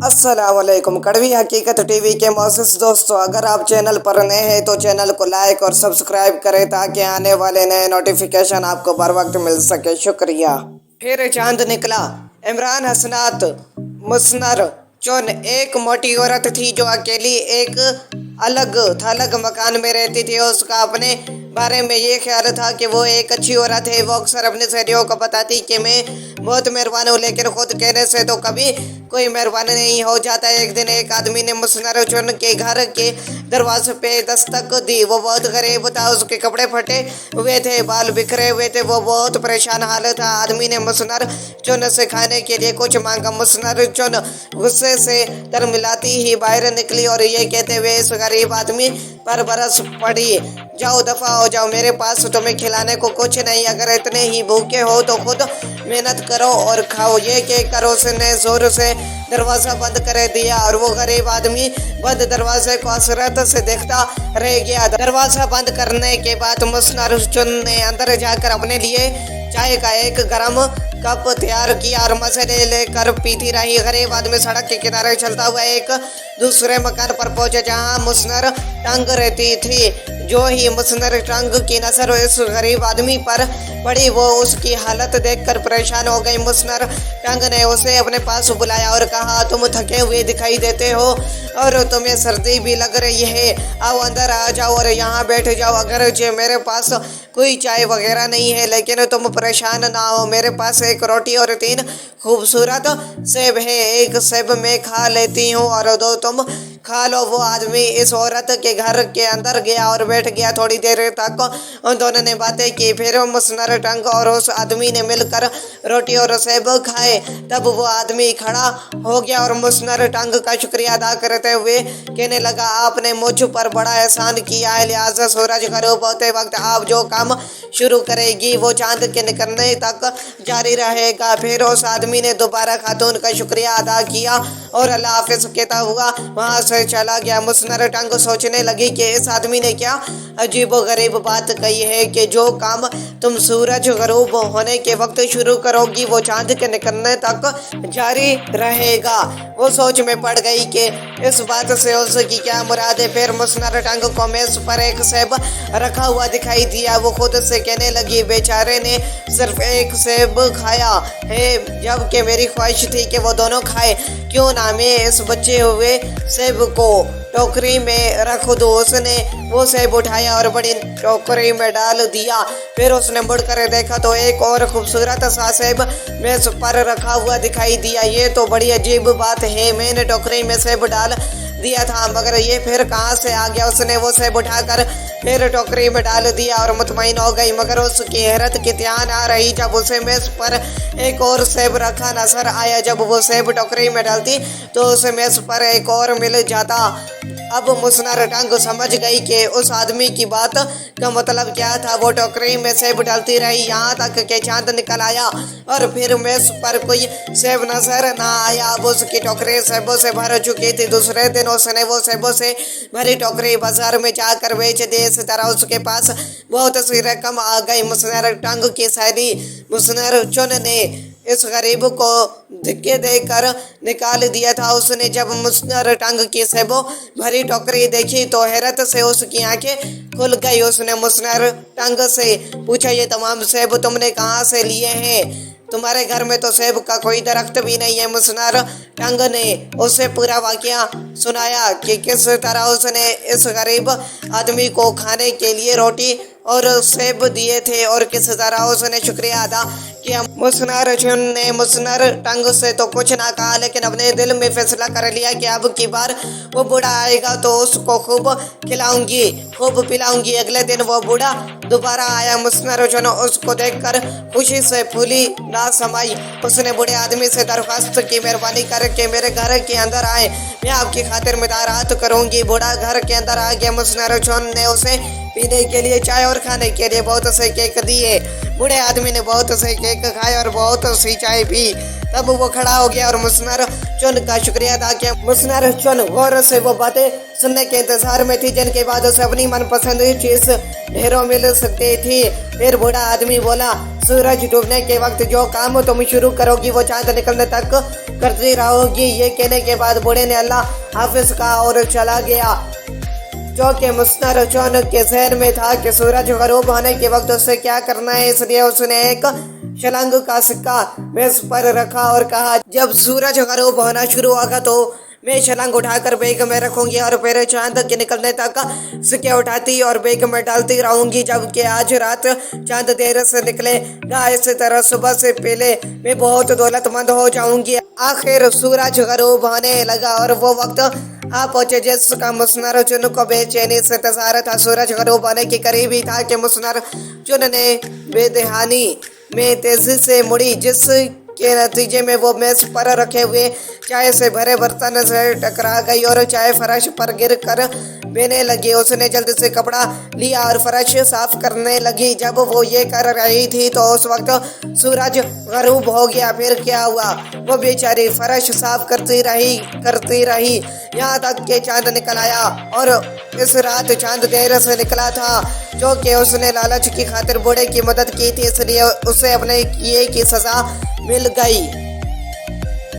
अस्सलामुअलैकुम। कड़वी हकीकत टीवी के मोअज़्ज़िज़ दोस्तों, अगर आप चैनल पर नए हैं तो चैनल को लाइक और सब्सक्राइब करें ताकि आने वाले नए नोटिफिकेशन आपको बर वक्त मिल सके। शुक्रिया। फिर चांद निकला। इमरान हसनात मुसनर चुन एक मोटी औरत थी जो अकेली एक अलग थलग मकान में रहती थी। उसका अपने बारे में ये ख्याल था कि वो एक अच्छी औरत है। वो अक्सर अपने सहेलियों को बताती कि मैं बहुत मेहरबान हूँ, लेकिन खुद कहने से तो कभी कोई मेहरबान नहीं हो जाता। एक दिन एक आदमी ने मुसनर चुन के घर के दरवाजे पे दस्तक दी। वो बहुत गरीब था, उसके कपड़े फटे हुए थे, बाल बिखरे हुए थे, वो बहुत परेशान हाल था। आदमी ने मुसनर चुन से खाने के लिए कुछ मांगा। मुसनर चुन गुस्से से तरमिलाती ही बाहर निकली और ये कहते हुए इस गरीब आदमी पर बरस पड़ी, जाओ दफा हो जाओ, मेरे पास तुम्हें खिलाने को कुछ नहीं। अगर इतने ही भूखे हो तो खुद मेहनत करो और खाओ। ये कहकर उसने जोर से दरवाजा बंद कर दिया और वो गरीब आदमी बंद दरवाजे को हसरत से देखता रह गया। दरवाजा बंद करने के बाद मुसनर चुन ने अंदर जाकर अपने लिए चाय का एक गर्म कप तैयार किया और मसाले लेकर पीती रही। गरीब आदमी सड़क के किनारे चलता हुआ एक दूसरे मकान पर पहुंचे जहां मुसनर टंग रहती थी। जो ही मुसनर टंग की नजर इस गरीब आदमी पर पड़ी, वो उसकी हालत देखकर परेशान हो गई। मुसनर टंग ने उसे अपने पास बुलाया और कहा, तुम थके हुए दिखाई देते हो और तुम्हें सर्दी भी लग रही है, आओ अंदर आ जाओ और यहाँ बैठ जाओ। अगर जे मेरे पास कोई चाय वगैरह नहीं है, लेकिन तुम परेशान ना हो, मेरे पास एक रोटी और 3 खूबसूरत सेब है। एक सेब मैं खा लेती हूँ और 2 तुम खा लो। वो आदमी इस औरत के घर के अंदर गया और बैठ गया। थोड़ी देर तक उन दोनों ने बातें की। फिर मुसनर टंग और उस आदमी ने मिलकर रोटी और सेब खाए। तब वो आदमी खड़ा हो गया और मुसनर टंग का शुक्रिया अदा करते हुए कहने लगा, आपने मुझ पर बड़ा एहसान किया है, लिहाजा सूरज गरूब होते वक्त आप जो काम शुरू करेगी वो चांद के निकलने तक जारी रहेगा। फिर उस आदमी ने दोबारा खातून का शुक्रिया अदा किया और अल्लाह हाफिज कहता हुआ वहां से चला गया। मुसनर टंग सोचने लगी कि इस आदमी ने क्या अजीब गरीब बात कही है कि जो काम तुम सूरज गरूब होने के वक्त शुरू करोगी वो चांद के निकलने तक जारी रहेगा। वो सोच में पड़ गई कि इस बात से उसकी क्या मुराद है। फिर मुसनर टंग को मेज पर एक सेब रखा हुआ दिखाई दिया। वो खुद से कहने लगी, बेचारे ने सिर्फ एक सेब खाया है, जबकि मेरी ख्वाहिश थी कि वो दोनों खाए। क्यों ना मैं इस बचे हुए सेब को टोकरी में रख दो। उसने वो सेब उठाया और बड़ी टोकरी में डाल दिया। फिर उसने मुड़कर देखा तो एक और खूबसूरत सा सेब मेज पर रखा हुआ दिखाई दिया। ये तो बड़ी अजीब बात है, मैंने टोकरी में सेब डाल दिया था, मगर ये फिर कहाँ से आ गया। उसने वो सेब उठाकर फिर टोकरी में डाल दिया और मुतमईन हो गई, मगर उसकी हैरत की ध्यान आ रही जब उसे मेज पर एक और सेब रखा नजर आया। जब वो सेब टोकरी में डालती तो उसे मेज पर एक और मिल जाता। अब मुसनर टंग समझ गई कि उस आदमी की बात का मतलब क्या था। वो टोकरी में सेब डालती रही यहाँ तक कि चांद निकल आया और फिर मेज पर कोई सेब नजर ना आया। अब उसकी टोकरी सेबों से भर चुकी थी। दूसरे दिन उसने वो सेबों से भरी टोकरी बाजार में जाकर बेच दी। इस तरह उसके पास बहुत सी रकम आ गई। मुसनर टंग की सहेली मुसनर चुन ने इस गरीब को धक्के देकर निकाल दिया था। उसने जब मुसनर टंग की सेबों भरी टोकरी देखी तो हैरत से उसकी आंखें खुल गई। उसने मुसनर टंग से पूछा, ये तमाम सेब तुमने कहाँ से लिए हैं? तुम्हारे घर में तो सेब का कोई दरख्त भी नहीं है। मुसनर टंग ने उसे पूरा वाकया सुनाया कि किस तरह उसने इस गरीब आदमी को खाने के लिए रोटी और सेब दिए थे और किस तरह उसने शुक्रिया अदा किया। मुसनर चुन ने मुसनर टंग से तो कुछ ना कहा, लेकिन अपने दिल में फैसला कर लिया कि अब की बार वो बूढ़ा आएगा तो उसको खूब खिलाऊंगी, खूब पिलाऊंगी। अगले दिन वो बूढ़ा दोबारा आया। मुसनर चुन उसको देखकर खुशी से फूली ना समाई। उसने बूढ़े आदमी से दरख्वास्त की, मेहरबानी करके मेरे घर के अंदर आए, मैं आपकी खातिर मदारात करूंगी। बूढ़ा घर के अंदर आ गया। मुसनर चुन ने उसे पीने के लिए चाय और खाने के लिए बहुत से केक दिए। बूढ़े आदमी ने बहुत से केक खाए और बहुत सी चाय पी। तब वो खड़ा हो गया और मुसनर चुन का शुक्रिया अदा किया। मुसनर चुन गौर से वो बातें सुनने के इंतजार में थी जिनके बाद उसे अपनी मनपसंद चीज ढेरों मिल सकती थी। फिर बूढ़ा आदमी बोला, सूरज डूबने के वक्त जो काम तुम शुरू करोगी वो चांद निकलने तक करती रहोगी। ये कहने के बाद बूढ़े ने अल्लाह हाफिज कहा और चला गया। जो कि मुसनर चुन के जहन में था कि सूरज गरूब होने के वक्त उसे क्या करना है, इसलिए उसने एक शलंग का सिक्का मेज पर रखा और कहा, जब सूरज गरूब होना शुरू होगा तो मैं छलांग उठाकर बैग में रखूंगी और फिर चांद के निकलने तक सिक्के उठाती और बैग में डालती रहूंगी। जबकि आज रात चांद देर से निकलेगा, इसी तरह सुबह से पहले मैं बहुत दौलतमंद हो जाऊंगी। आखिर सूरज गरूब होने लगा और वो वक्त आ पहुंचे जिसका मुसनर चुन को बेचैनी से इंतजार था। सूरज गरूब होने के करीब ही था कि मुसनर चुन ने बेदहानी में तेजी से मुड़ी, जिस के नतीजे में वो मेज पर रखे हुए चाय से भरे बर्तन से टकरा गई और चाय फर्श पर गिर कर बहने लगी। उसने जल्दी से कपड़ा लिया और फर्श साफ करने लगी। जब वो ये कर रही थी तो उस वक्त सूरज गरूब हो गया। फिर क्या हुआ, वो बेचारी फर्श साफ करती रही यहाँ तक के चांद निकल आया। और इस रात चांद देर से निकला था, जो कि उसने लालच की खातिर बूढ़े की मदद की थी, इसलिए उसे अपने किए की सजा मिल गई।